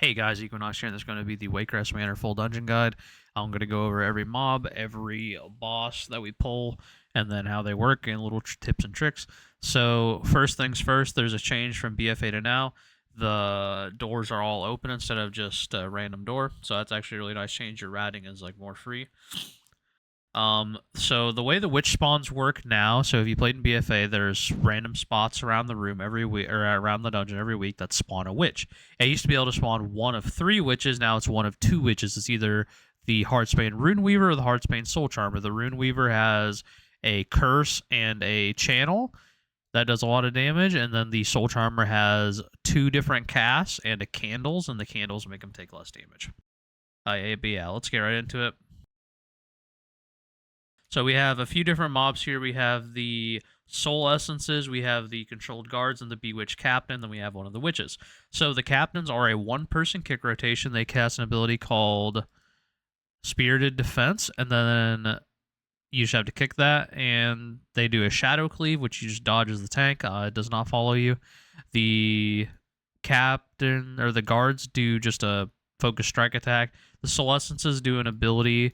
Hey guys, Equinox here, and this is going to be the Waycrest Manor full dungeon guide. I'm going to go over every mob, every boss that we pull, and then how they work, and little tips and tricks. So first things first, there's a change from BFA to now. The doors are all open instead of just a random door, so that's actually a really nice change. Your ratting is like more free. So the way the witch spawns work now, so if you played in BFA, there's random spots around the room every week, or around the dungeon every week that spawn a witch. It used to be able to spawn one of 3 witches, now it's one of 2 witches. It's either the Heartsbane Rune Weaver or the Heartsbane Soul Charmer. The Rune Weaver has a curse and a channel that does a lot of damage, and then the Soul Charmer has 2 different casts and a candles, and the candles make them take less damage. But yeah, let's get right into it. So we have a few different mobs here. We have the soul essences, we have the controlled guards, and the bewitched captain. Then we have one of the witches. So the captains are a 1-person kick rotation. They cast an ability called Spirited Defense, and then you just have to kick that, and they do a shadow cleave, which you just dodges the tank. It does not follow you. The captain or the guards do just a focus strike attack. The soul essences do an ability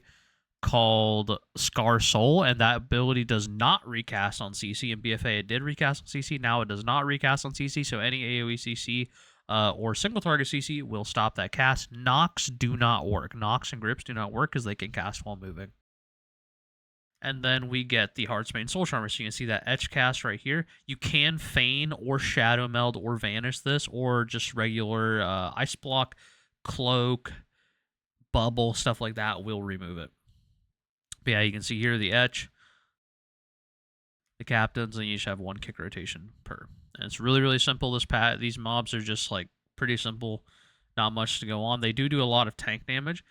called Scar Soul, and that ability does not recast on CC. In BFA, it did recast on CC. Now it does not recast on CC, so any AoE CC or single target CC will stop that cast. Knocks do not work. Knocks and grips do not work because they can cast while moving. And then we get the Heartsbane Soul Charmer. So you can see that Etch cast right here. You can feign or shadow meld or vanish this, or just regular ice block, cloak, bubble, stuff like that will remove it. But yeah, you can see here the Etch, the captains, and you just have 1 kick rotation per. And it's really, really simple. These mobs are just like pretty simple, not much to go on. They do a lot of tank damage.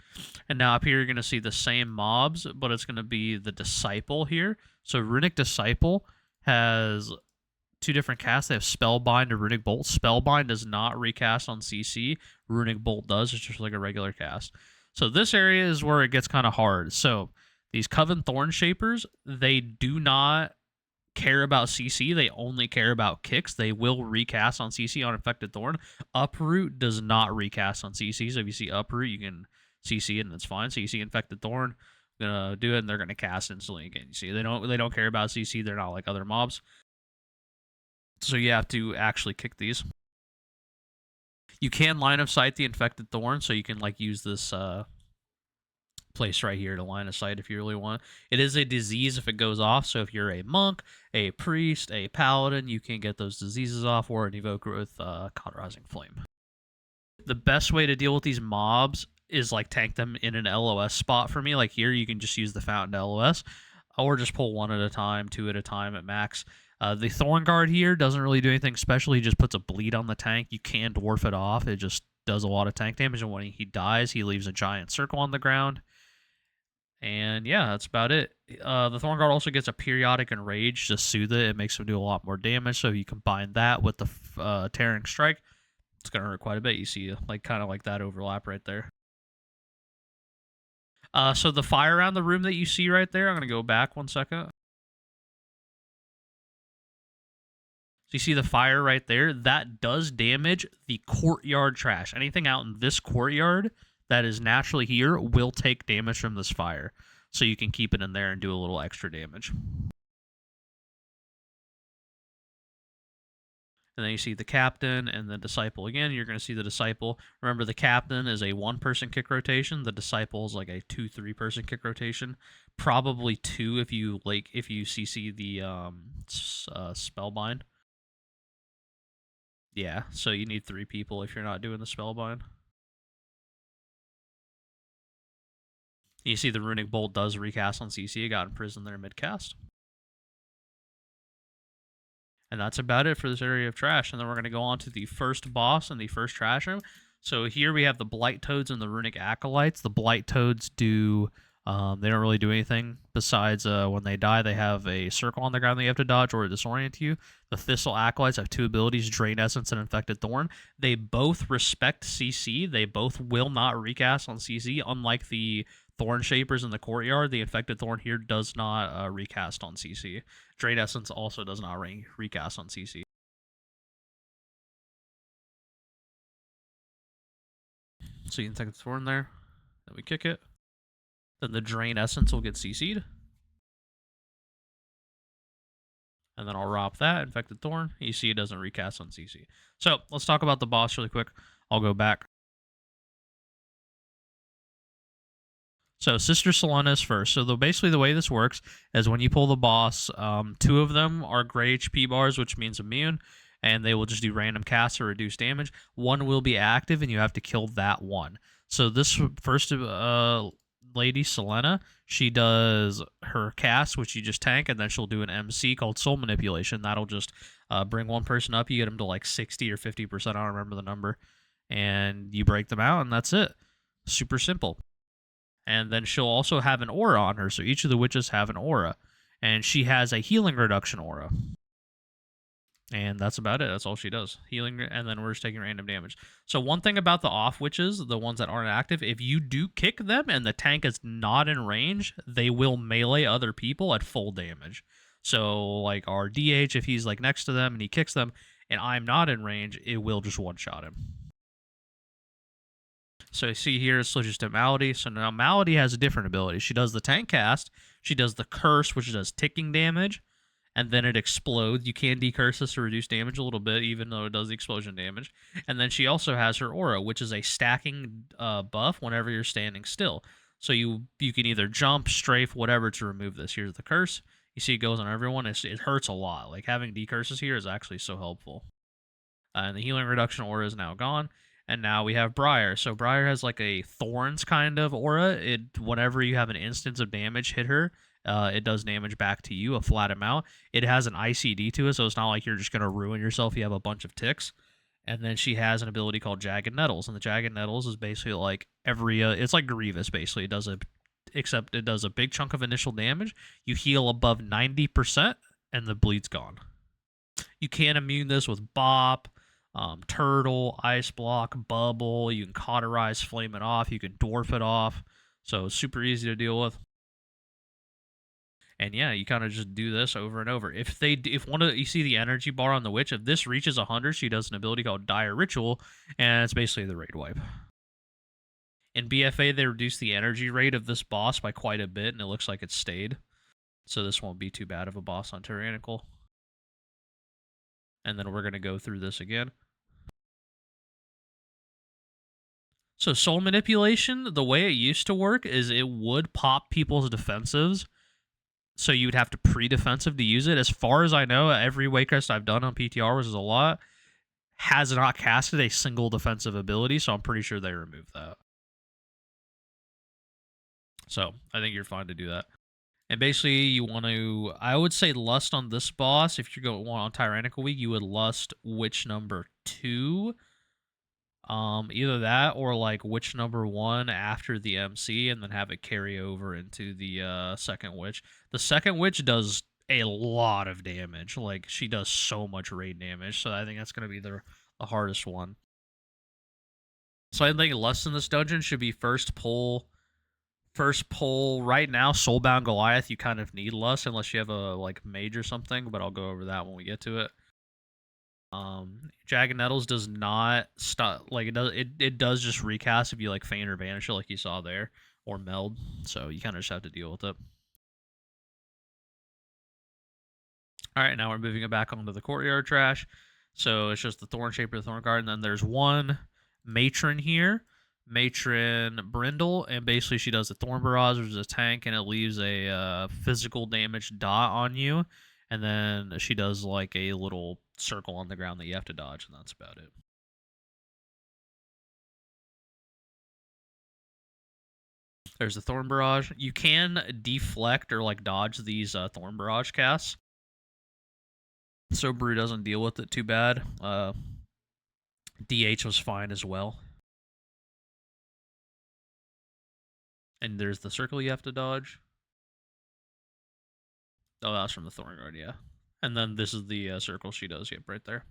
And now up here you're going to see the same mobs, but it's going to be the Disciple here. So Runic Disciple has 2 different casts. They have Spellbind and Runic Bolt. Spellbind does not recast on CC. Runic Bolt does. It's just like a regular cast. So this area is where it gets kind of hard. So these Coven Thorn Shapers, they do not care about CC. They only care about kicks. They will recast on CC on Infected Thorn. Uproot does not recast on CC. So if you see Uproot, you can CC it and it's fine. So you see Infected Thorn, gonna do it, and they're gonna cast instantly again. You see, they don't care about CC. They're not like other mobs. So you have to actually kick these. You can line of sight the Infected Thorn, so you can like use this place right here to line of sight if you really want. It is a disease if it goes off, so if you're a monk, a priest, a paladin, you can get those diseases off, or an evoker with cauterizing flame. The best way to deal with these mobs is like tank them in an LOS spot. For me, like here, you can just use the fountain LOS, or just pull 1 at a time, 2 at a time at max. The Thorn Guard here doesn't really do anything special. He just puts a bleed on the tank. You can dwarf it off. It just does a lot of tank damage, and when he dies, he leaves a giant circle on the ground. And yeah, that's about it. The Thorn Guard also gets a periodic enrage to soothe it. It makes him do a lot more damage. So if you combine that with the Tearing Strike, it's gonna hurt quite a bit. You see, like kind of like that overlap right there. So the fire around the room that you see right there, I'm gonna go back 1 second. So you see the fire right there. That does damage the courtyard trash. Anything out in this courtyard that is naturally here will take damage from this fire. So you can keep it in there and do a little extra damage. And then you see the captain and the disciple again. You're going to see the disciple. Remember, the captain is a 1-person kick rotation. The disciple is like a 2-3-person kick rotation. Probably 2 if you CC the spellbind. Yeah, so you need 3 people if you're not doing the spellbind. You see the Runic Bolt does recast on CC. It got imprisoned there mid-cast. And that's about it for this area of trash. And then we're going to go on to the first boss in the first trash room. So here we have the Blight Toads and the Runic Acolytes. The Blight Toads do... they don't really do anything besides when they die, they have a circle on the ground that you have to dodge or disorient you. The Thistle Acolytes have 2 abilities, Drain Essence and Infected Thorn. They both respect CC. They both will not recast on CC, unlike the Thorn Shapers in the Courtyard. The Infected Thorn here does not recast on CC. Drain Essence also does not recast on CC. so you can take the thorn there. Then we kick it. Then the drain essence will get CC'd. And then I'll ROP that, infected thorn. You see it doesn't recast on CC. So let's talk about the boss really quick. I'll go back. So Sister Selena is first. So basically the way this works is when you pull the boss, 2 of them are gray HP bars, which means immune, and they will just do random casts or reduce damage. 1 will be active, and you have to kill that one. So this first lady, Selena, she does her cast, which you just tank, and then she'll do an MC called Soul Manipulation. That'll just bring one person up. You get them to like 60 or 50%. I don't remember the number. And you break them out, and that's it. Super simple. And then she'll also have an aura on her. So each of the witches have an aura. And she has a healing reduction aura. And that's about it. That's all she does. Healing, and then we're just taking random damage. So one thing about the off witches, the ones that aren't active, if you do kick them and the tank is not in range, they will melee other people at full damage. So like our DH, if he's like next to them and he kicks them and I'm not in range, it will just one-shot him. So you see here, it's just a Malady. So now Malady has a different ability. She does the tank cast. She does the curse, which does ticking damage. And then it explodes. You can decurse this to reduce damage a little bit, even though it does the explosion damage. And then she also has her aura, which is a stacking buff whenever you're standing still. So you can either jump, strafe, whatever to remove this. Here's the curse. You see it goes on everyone. It hurts a lot. Like having decurses here is actually so helpful. And the healing reduction aura is now gone. And now we have Briar. So Briar has like a Thorns kind of aura. Whenever you have an instance of damage hit her, it does damage back to you, a flat amount. It has an ICD to it, so it's not like you're just going to ruin yourself if you have a bunch of ticks. And then she has an ability called Jagged Nettles. And the Jagged Nettles is basically like it's like Grievous, basically. Except it does a big chunk of initial damage. You heal above 90%, and the bleed's gone. You can immune this with Bop, Turtle, Ice Block, Bubble. You can Cauterize, Flame it off. You can Dwarf it off. So it's super easy to deal with. And yeah, you kind of just do this over and over. If you see the energy bar on the witch, if this reaches 100, she does an ability called Dire Ritual, and it's basically the raid wipe. In BFA, they reduced the energy rate of this boss by quite a bit, and it looks like it stayed. So this won't be too bad of a boss on Tyrannical. And then we're going to go through this again. So Soul Manipulation, the way it used to work is it would pop people's defensives, so you would have to pre-defensive to use it. As far as I know, every Waycrest I've done on PTR, which is a lot, has not casted a single defensive ability, so I'm pretty sure they removed that. So I think you're fine to do that. And basically, you want to, I would say lust on this boss. If you're going on Tyrannical Week, you would lust witch number 2. Either that or like witch number 1 after the MC, and then have it carry over into the second witch. The second witch does a lot of damage. Like, she does so much raid damage, so I think that's going to be the hardest one. So I think lust in this dungeon should be first pull. Right now, Soulbound Goliath, you kind of need lust unless you have a like mage or something, but I'll go over that when we get to it. Jagged Nettles does not stop, like it does just recast if you like feign or vanish it, like you saw there, or meld, so you kind of just have to deal with it. Alright, now we're moving it back onto the courtyard trash. So it's just the Thorn Shaper, the Thorn Guard, and then there's one matron here, Matron Brindle, and basically she does a Thorn Barrage, which is a tank, and it leaves a physical damage dot on you, and then she does like a little circle on the ground that you have to dodge, and that's about it. There's the Thorn Barrage. You can deflect or like dodge these Thorn Barrage casts, so Brew doesn't deal with it too bad. DH was fine as well. And there's the circle you have to dodge. Oh, that's from the Thorn Guard, yeah. And then this is the circle she does, yep, right there.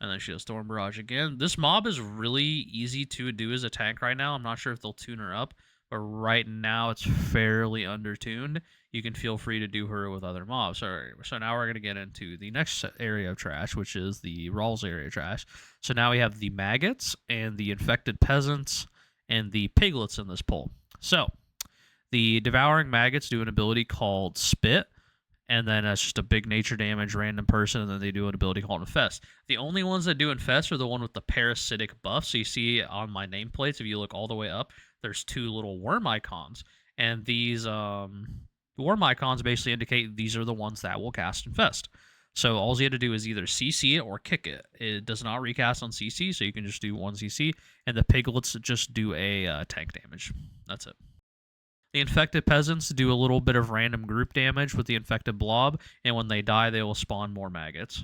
And then she does Thorn Barrage again. This mob is really easy to do as a tank right now. I'm not sure if they'll tune her up, but right now it's fairly undertuned. You can feel free to do her with other mobs. Alright, so now we're going to get into the next area of trash, which is the Rawls area of trash. So now we have the maggots and the infected peasants and the piglets in this poll. So the devouring maggots do an ability called Spit, and then that's just a big nature damage random person, and then they do an ability called Infest. The only ones that do Infest are the one with the parasitic buff. So you see on my nameplates, if you look all the way up, there's two little worm icons, and these worm icons basically indicate these are the ones that will cast Infest. So all you have to do is either CC it or kick it. It does not recast on CC, so you can just do 1 CC, and the piglets just do a tank damage. That's it. The infected peasants do a little bit of random group damage with the infected blob, and when they die, they will spawn more maggots.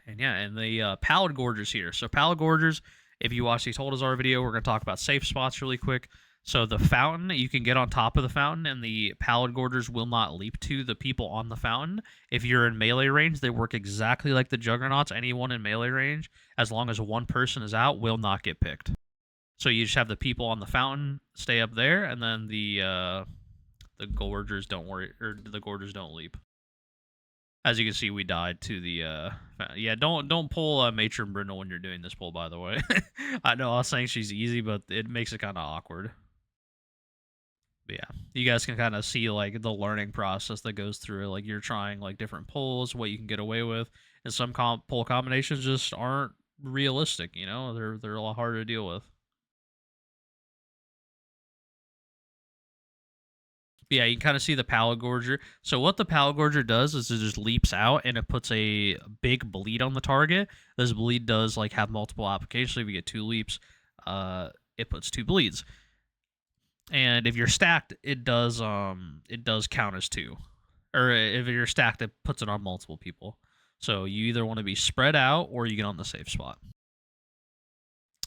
And yeah, and the Pallid Gorgers here. So Pallid Gorgers, if you watch the Told Us Our video, we're going to talk about safe spots really quick. So the fountain, you can get on top of the fountain, and the Pallid Gorgers will not leap to the people on the fountain. If you're in melee range, they work exactly like the Juggernauts. Anyone in melee range, as long as one person is out, will not get picked. So you just have the people on the fountain stay up there, and then the gorgers don't worry, or the gorgers don't leap. As you can see, we died to the yeah. Don't pull Matron Brindle when you're doing this pull. By the way, I know I was saying she's easy, but it makes it kind of awkward. But yeah, you guys can kind of see like the learning process that goes through. Like you're trying like different pulls, what you can get away with, and some pull combinations just aren't realistic. You know, they're a lot harder to deal with. Yeah, you can kind of see the Pallid Gorger. So what the Pallid Gorger does is it just leaps out and it puts a big bleed on the target. This bleed does like have multiple applications. So if you get 2 leaps, it puts 2 bleeds. And if you're stacked, it does count as 2. Or if you're stacked, it puts it on multiple people. So you either want to be spread out or you get on the safe spot.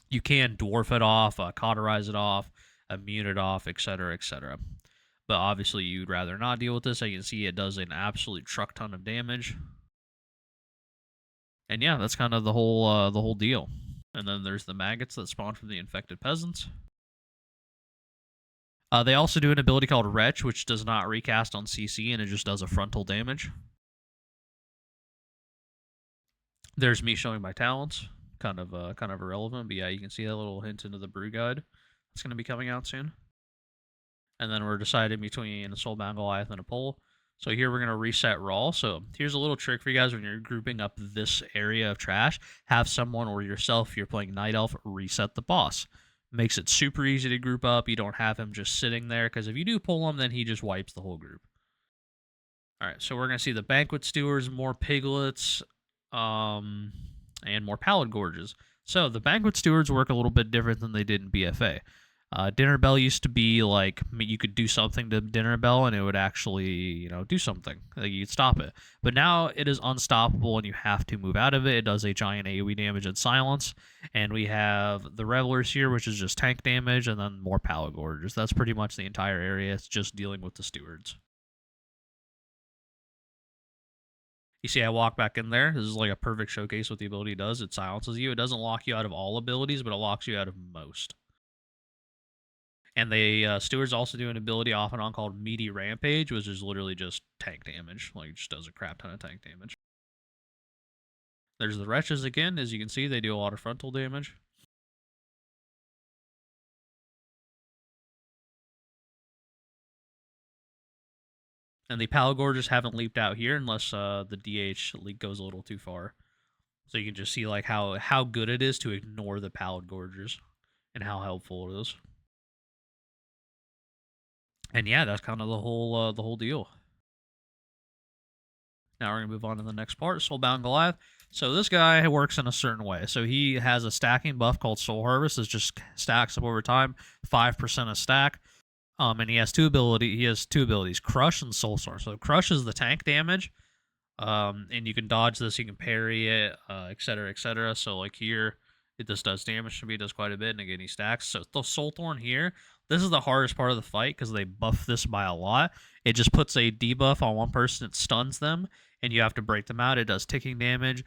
You can dwarf it off, cauterize it off, immune it off, etc., etc. But obviously, you'd rather not deal with this. As you can see, it does an absolute truck ton of damage. And yeah, that's kind of the whole deal. And then there's the maggots that spawn from the infected peasants. They also do an ability called Wretch, which does not recast on CC, and it just does a frontal damage. There's me showing my talents. Kind of irrelevant, but yeah, you can see that little hint into the brew guide. It's going to be coming out soon. And then we're deciding between a Soulbound Goliath and a pole. So here we're going to reset Raw. So here's a little trick for you guys when you're grouping up this area of trash. Have someone or yourself, if you're playing Night Elf, reset the boss. Makes it super easy to group up. You don't have him just sitting there, because if you do pull him, then he just wipes the whole group. Alright, so we're going to see the Banquet Stewards, more Piglets, and more Pallid Gorges. So the Banquet Stewards work a little bit different than they did in BFA. Dinner Bell used to be like you could do something to Dinner Bell and it would actually, do something. Like you could stop it. But now it is unstoppable and you have to move out of it. It does a giant AoE damage and silence. And we have the Revelers here, which is just tank damage, and then more Pallid Gorgers. That's pretty much the entire area. It's just dealing with the stewards. You see I walk back in there. This is like a perfect showcase what the ability does. It silences you. It doesn't lock you out of all abilities, but it locks you out of most. And the stewards also do an ability off and on called Meaty Rampage, which is literally just tank damage. Like, it just does a crap ton of tank damage. There's the Wretches again. As you can see, they do a lot of frontal damage. And the Pallid Gorgers haven't leaped out here unless the DH leak goes a little too far. So you can just see like how good it is to ignore the Pallid Gorgers and how helpful it is. And yeah, that's kind of the whole deal. Now we're going to move on to the next part, Soulbound Goliath. So this guy works in a certain way. So he has a stacking buff called Soul Harvest. It just stacks up over time, 5% a stack. And he has two abilities, Crush and Soul Source. So Crush is the tank damage. And you can dodge this, you can parry it, etc., etc. So like here, it just does damage to me, it does quite a bit, and again, he stacks. So the Soul Thorn here, this is the hardest part of the fight because they buff this by a lot. It just puts a debuff on one person, it stuns them, and you have to break them out. It does ticking damage.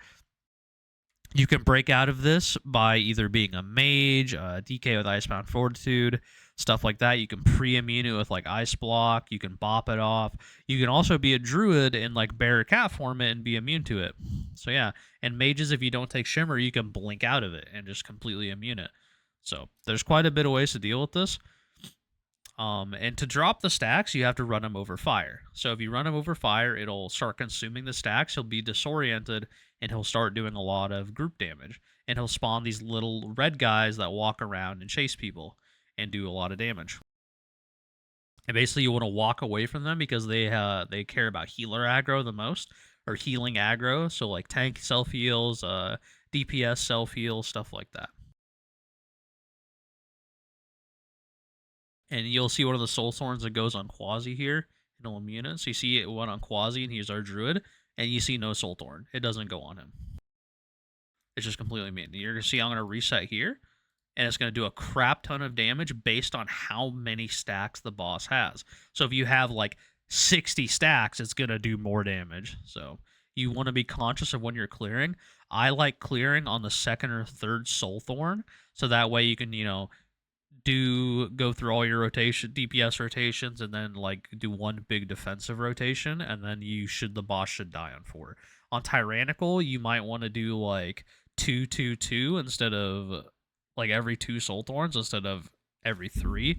You can break out of this by either being a mage, DK with Icebound Fortitude, stuff like that. You can pre-immune it with like Ice Block. You can bop it off. You can also be a druid in like bear cat form it and be immune to it. So yeah, and mages, if you don't take Shimmer, you can blink out of it and just completely immune it. So there's quite a bit of ways to deal with this. And to drop the stacks, you have to run him over fire. So if you run him over fire, it'll start consuming the stacks. He'll be disoriented, and he'll start doing a lot of group damage. And he'll spawn these little red guys that walk around and chase people and do a lot of damage. And basically, you want to walk away from them because they care about healer aggro the most, or healing aggro. So like tank self heals, DPS self heals, stuff like that. And you'll see one of the soul thorns that goes on Quasi here, and it'll immune it. So you see it went on Quasi, and he's our druid, and you see no soul thorn. It doesn't go on him. It's just completely immune. You're gonna see I'm gonna reset here, and it's gonna do a crap ton of damage based on how many stacks the boss has. So if you have like 60 stacks, it's gonna do more damage. So you want to be conscious of when you're clearing. I like clearing on the second or third soul thorn, so that way you can, go through all your DPS rotations, and then like do one big defensive rotation, and then the boss should die on 4. On Tyrannical, you might want to do like 2-2-2 instead of like every 2 soul thorns instead of every 3.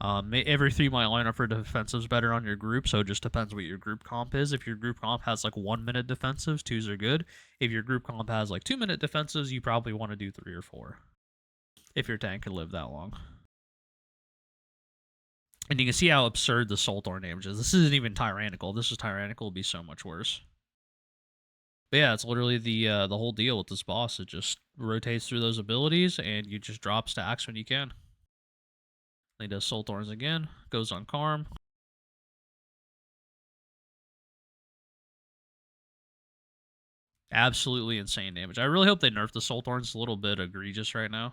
Every 3 might line up for defensives better on your group, so it just depends what your group comp is. If your group comp has like 1 minute defensives, 2s are good. If your group comp has like 2 minute defensives, you probably want to do 3 or 4 if your tank can live that long. And you can see how absurd the soul thorn damage is. This isn't even tyrannical. This is tyrannical, would be so much worse. But yeah, it's literally the whole deal with this boss. It just rotates through those abilities, and you just drop stacks when you can. He does soul thorns again. Goes on Karm. Absolutely insane damage. I really hope they nerf the soul thorns. It's a little bit egregious right now.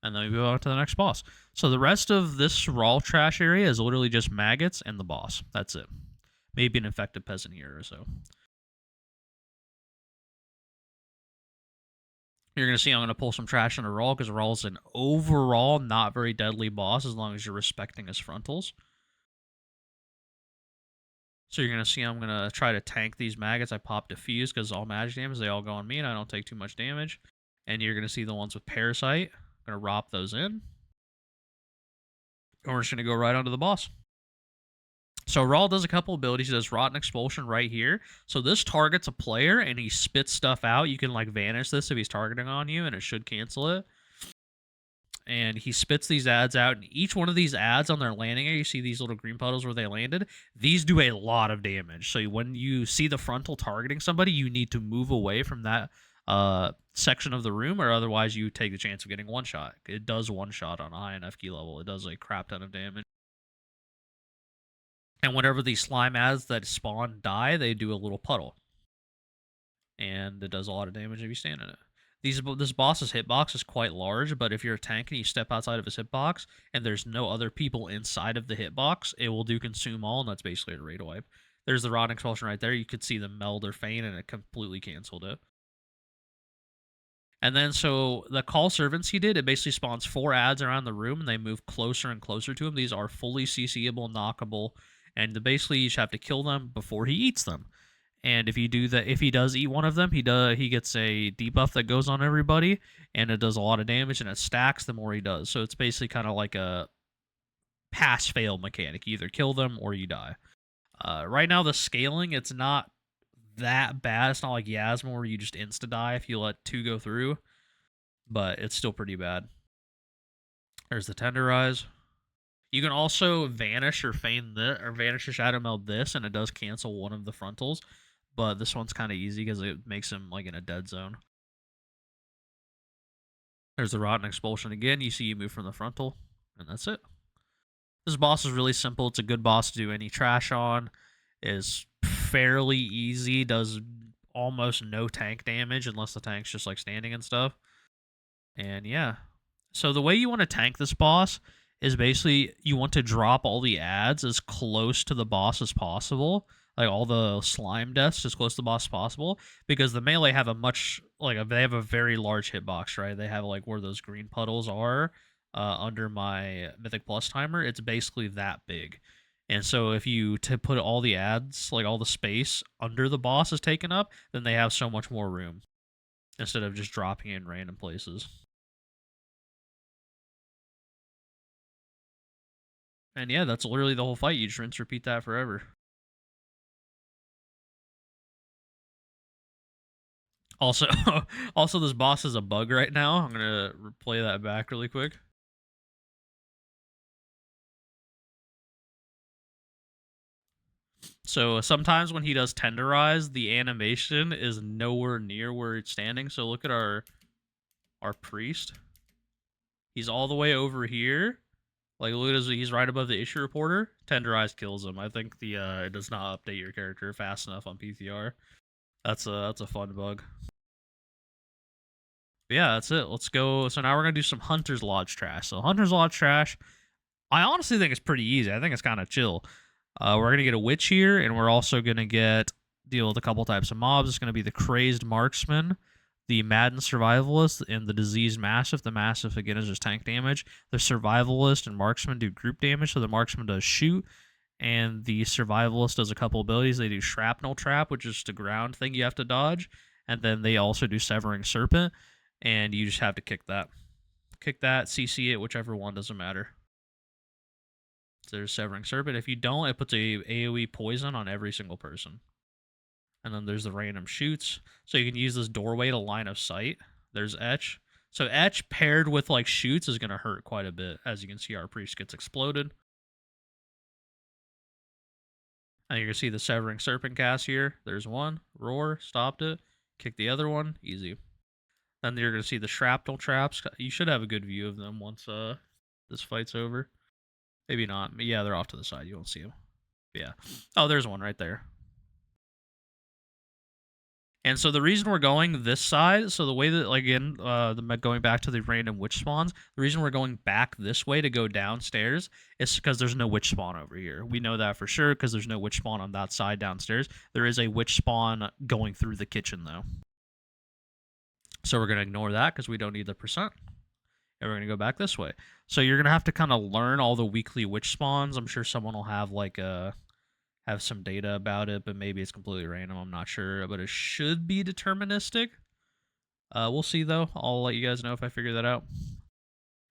And then we go on to the next boss. So the rest of this raw trash area is literally just maggots and the boss. That's it. Maybe an infected peasant here or so. You're going to see I'm going to pull some trash into Rawl, because Rawl's an overall not very deadly boss as long as you're respecting his frontals. So you're going to see I'm going to try to tank these maggots. I pop Diffuse because all magic damage, they all go on me, and I don't take too much damage. And you're going to see the ones with Parasite. I'm going to rop those in. And we're just going to go right onto the boss. So Rawl does a couple abilities. He does Rotten Expulsion right here. So this targets a player, and he spits stuff out. You can like vanish this if he's targeting on you, and it should cancel it. And he spits these ads out, and each one of these ads on their landing area, you see these little green puddles where they landed, these do a lot of damage. So when you see the frontal targeting somebody, you need to move away from that section of the room, or otherwise you take the chance of getting one shot. It does one shot on a high enough key level. It does a crap ton of damage. And whenever these slime ads that spawn die, they do a little puddle. And it does a lot of damage if you stand in it. This boss's hitbox is quite large, but if you're a tank and you step outside of his hitbox and there's no other people inside of the hitbox, it will do consume all, and that's basically a raid wipe. There's the Rotten Expulsion right there. You could see the meld or feign, and it completely canceled it. And then, so the Call Servants he did, it basically spawns 4 ads around the room, and they move closer and closer to him. These are fully CCable, knockable, and basically you just have to kill them before he eats them. And if you do that, if he does eat one of them, he gets a debuff that goes on everybody, and it does a lot of damage, and it stacks the more he does. So it's basically kind of like a pass-fail mechanic. You either kill them or you die. Right now, the scaling, it's not that bad. It's not like Yasma where you just insta-die if you let 2 go through, but it's still pretty bad. There's the Tenderize. You can also vanish or feign this, or vanish or shadow meld this, and it does cancel one of the frontals. But this one's kind of easy because it makes him like in a dead zone. There's the Rotten Expulsion again. You see you move from the frontal, and that's it. This boss is really simple. It's a good boss to do any trash on. Is fairly easy. Does almost no tank damage unless the tank's just like standing and stuff. And yeah. So the way you want to tank this boss is basically you want to drop all the ads as close to the boss as possible, like all the slime deaths as close to the boss as possible, because the melee have a much they have a very large hitbox, right? They have like where those green puddles are under my Mythic Plus timer. It's basically that big. And so if you to put all the ads, like all the space under the boss is taken up, then they have so much more room instead of just dropping in random places. And yeah, that's literally the whole fight. You just rinse, repeat that forever. Also, also this boss is a bug right now. I'm gonna play that back really quick. So sometimes when he does tenderize, the animation is nowhere near where it's standing. So look at our priest. He's all the way over here. Like look at he's right above the issue reporter. Tenderize kills him. I think the it does not update your character fast enough on PTR. That's a fun bug. But yeah, that's it. Let's go. So now we're gonna do some Hunter's Lodge trash. So Hunter's Lodge trash, I honestly think it's pretty easy. I think it's kind of chill. We're gonna get a witch here, and we're also gonna deal with a couple types of mobs. It's gonna be the crazed marksman, the maddened survivalist, and the diseased mastiff. The mastiff again is just tank damage. The survivalist and marksman do group damage. So the marksman does shoot, and the survivalist does a couple abilities. They do shrapnel trap, which is just a ground thing you have to dodge, and then they also do severing serpent, and you just have to kick that, CC it, whichever one, doesn't matter. So there's severing serpent. If you don't, it puts a AoE poison on every single person. And then there's the random shoots. So you can use this doorway to line of sight. There's etch. So etch paired with like shoots is gonna hurt quite a bit. As you can see, our priest gets exploded. And you can see the severing serpent cast here. There's one. Roar, stopped it. Kick the other one. Easy. Then you're gonna see the shrapnel traps. You should have a good view of them once this fight's over. Maybe not. Yeah, they're off to the side. You won't see them. Yeah. Oh, there's one right there. And so the reason we're going this side, so the way that, like, again, going back to the random witch spawns, the reason we're going back this way to go downstairs is because there's no witch spawn over here. We know that for sure because there's no witch spawn on that side downstairs. There is a witch spawn going through the kitchen, though. So we're going to ignore that because we don't need the percent. And we're going to go back this way. So you're going to have to kind of learn all the weekly witch spawns. I'm sure someone will have, like, have some data about it, but maybe it's completely random. I'm not sure, but it should be deterministic. We'll see, though. I'll let you guys know if I figure that out.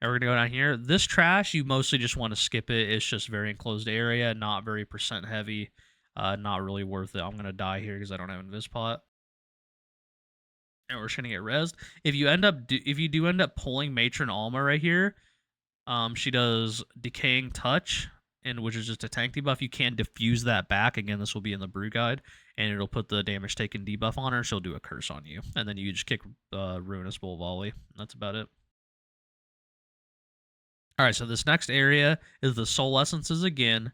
And we're going to go down here. This trash, you mostly just want to skip it. It's just very enclosed area, not very percent heavy, not really worth it. I'm going to die here because I don't have an invis pot. And we're just going to get rezzed. If you do end up pulling Matron Alma right here, she does Decaying Touch, and which is just a tank debuff. You can diffuse that back. Again, this will be in the brew guide, and it'll put the damage taken debuff on her, and she'll do a curse on you. And then you just kick Ruinous Bull Volley. That's about it. Alright, so this next area is the Soul Essences again,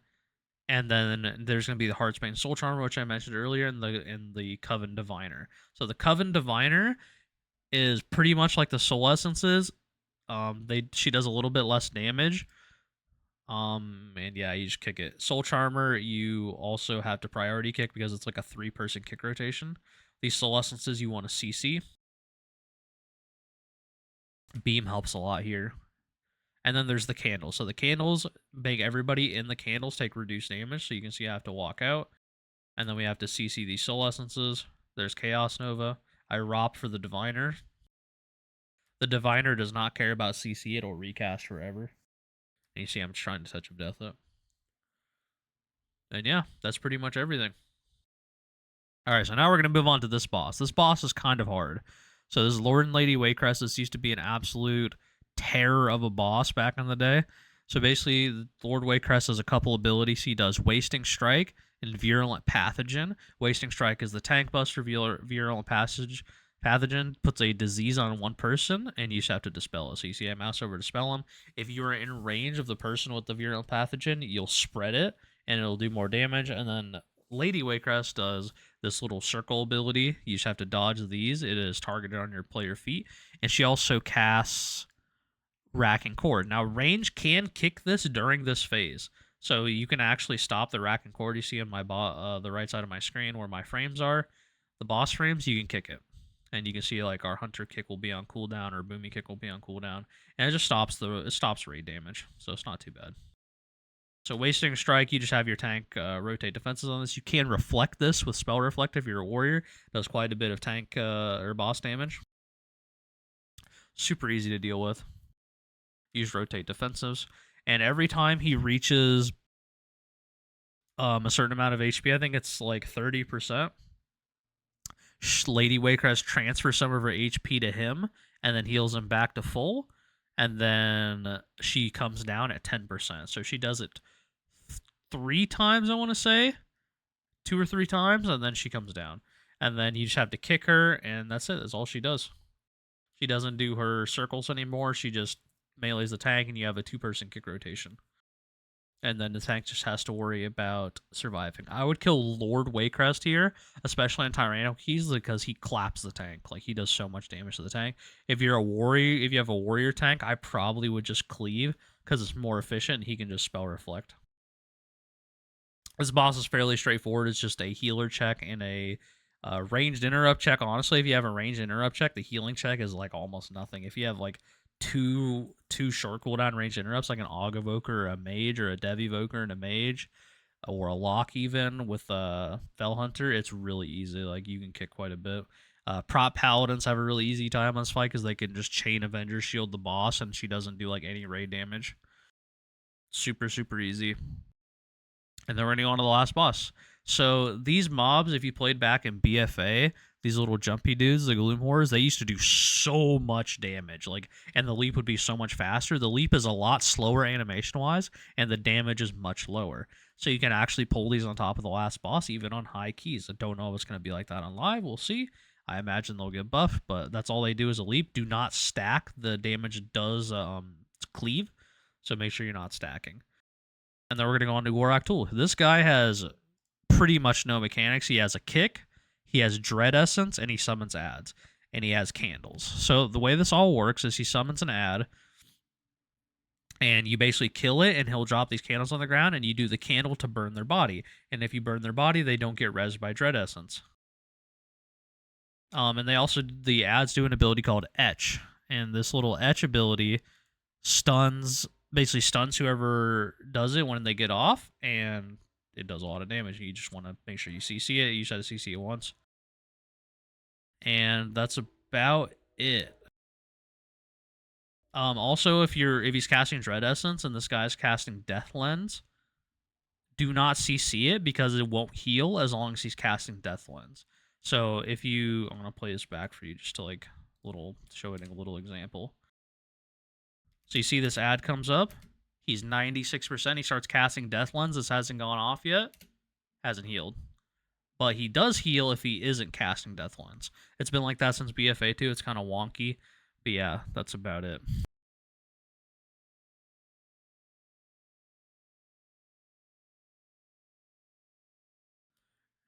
and then there's going to be the Heartsbane Soul Charmer, which I mentioned earlier, and the Coven Diviner. So the Coven Diviner is pretty much like the Soul Essences. She does a little bit less damage. And yeah, you just kick it. Soul Charmer, you also have to priority kick because it's like a 3-person kick rotation. These Soul Essences you want to CC. Beam helps a lot here. And then there's the candles. So the candles make everybody in the candles take reduced damage. So you can see I have to walk out. And then we have to CC these Soul Essences. There's Chaos Nova. I ROP for the Diviner. The Diviner does not care about CC. It'll recast forever. And you see I'm trying to Touch of Death up. And yeah, that's pretty much everything. Alright, so now we're going to move on to this boss. This boss is kind of hard. So this is Lord and Lady Waycrest. This used to be an absolute terror of a boss back in the day. So basically, Lord Waycrest has a couple abilities. He does Wasting Strike and Virulent Pathogen. Wasting Strike is the tank buster. Virulent Pathogen puts a disease on one person, and you just have to dispel it. So you see I mouse over to dispel him. If you are in range of the person with the Virulent Pathogen, you'll spread it, and it'll do more damage. And then Lady Waycrest does this little circle ability. You just have to dodge these. It is targeted on your player feet. And she also casts rack and cord. Now, range can kick this during this phase. So you can actually stop the rack and cord you see on my the right side of my screen where my frames are. The boss frames, you can kick it. And you can see like our hunter kick will be on cooldown or boomy kick will be on cooldown. And it just stops raid damage. So it's not too bad. So wasting strike, you just have your tank rotate defenses on this. You can reflect this with spell reflect if you're a warrior. It does quite a bit of tank or boss damage. Super easy to deal with. Use rotate defensives, and every time he reaches a certain amount of HP, I think it's like 30%. Lady Waycrest transfers some of her HP to him, and then heals him back to full, and then she comes down at 10%. So she does it 3 times, I want to say, 2 or 3 times, and then she comes down, and then you just have to kick her, and that's it. That's all she does. She doesn't do her circles anymore. She just melees the tank, and you have a 2-person kick rotation. And then the tank just has to worry about surviving. I would kill Lord Waycrest here, especially in Tyranno keys, because he claps the tank. Like, he does so much damage to the tank. If you're a warrior, if you have a warrior tank, I probably would just cleave, because it's more efficient, and he can just spell reflect. This boss is fairly straightforward. It's just a healer check and a ranged interrupt check. Honestly, if you have a ranged interrupt check, the healing check is like almost nothing. If you have like two short cooldown ranged interrupts, like an Aug Evoker or a Mage, or a Dev Evoker and a Mage, or a Lock even with a Fell Hunter, it's really easy. Like, you can kick quite a bit. Prop Paladins have a really easy time on this fight because they can just chain Avenger Shield the boss, and she doesn't do like any raid damage. Super, super easy. And then we're going on to the last boss. So these mobs, if you played back in BFA, these little jumpy dudes, the Gloom Horrors, they used to do so much damage. Like, and the leap would be so much faster. The leap is a lot slower animation-wise, and the damage is much lower. So you can actually pull these on top of the last boss, even on high keys. I don't know if it's going to be like that on live. We'll see. I imagine they'll get buffed, but that's all they do is a leap. Do not stack. The damage does cleave, so make sure you're not stacking. And then we're going to go on to Warlock Tool. This guy has pretty much no mechanics. He has a kick, he has Dread Essence, and he summons ads. And he has candles. So the way this all works is he summons an ad, and you basically kill it, and he'll drop these candles on the ground, and you do the candle to burn their body. And if you burn their body, they don't get rezzed by Dread Essence. And they also, the ads do an ability called Etch. And this little Etch ability basically stuns whoever does it when they get off, and it does a lot of damage. You just want to make sure you CC it. You just have to CC it once. And that's about it. Also, if he's casting Dread Essence and this guy's casting Death Lens, do not CC it because it won't heal as long as he's casting Death Lens. So if I'm gonna play this back for you just to like show it in a little example. So you see this ad comes up. He's 96%. He starts casting Death Lens. This hasn't gone off yet. Hasn't healed. But he does heal if he isn't casting Death Lens. It's been like that since BFA 2. It's kind of wonky. But yeah, that's about it.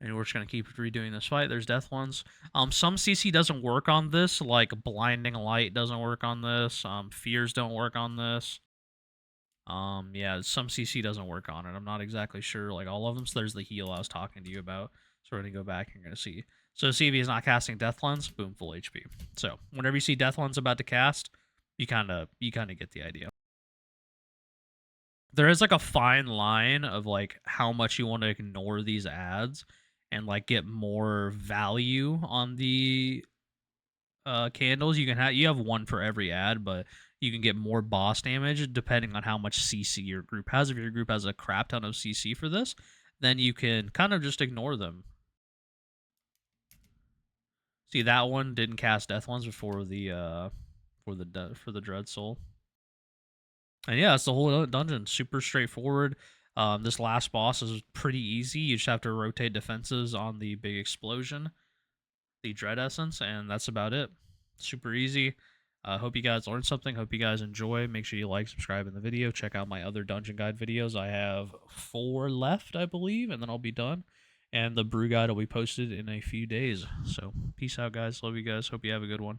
And we're just going to keep redoing this fight. There's Death Lens. Some CC doesn't work on this. Like Blinding Light doesn't work on this. Fears don't work on this. Yeah, some CC doesn't work on it. I'm not exactly sure, like, all of them. So there's the heal I was talking to you about. So we're going to go back and you're going to see. So see if he's not casting Death Lens, boom, full HP. So whenever you see Death Lens about to cast, you kind of get the idea. There is like a fine line of like how much you want to ignore these ads and like get more value on the candles. You have one for every ad, but you can get more boss damage depending on how much CC your group has. If your group has a crap ton of CC for this, then you can kind of just ignore them. See, that one didn't cast Death Ones before the Dread Soul. And yeah, it's the whole dungeon. Super straightforward. This last boss is pretty easy. You just have to rotate defenses on the big explosion, the Dread Essence, and that's about it. Super easy. Hope you guys learned something. Hope you guys enjoy. Make sure you like, subscribe in the video. Check out my other dungeon guide videos. I have 4 left, I believe, and then I'll be done. And the brew guide will be posted in a few days. So peace out, guys. Love you guys. Hope you have a good one.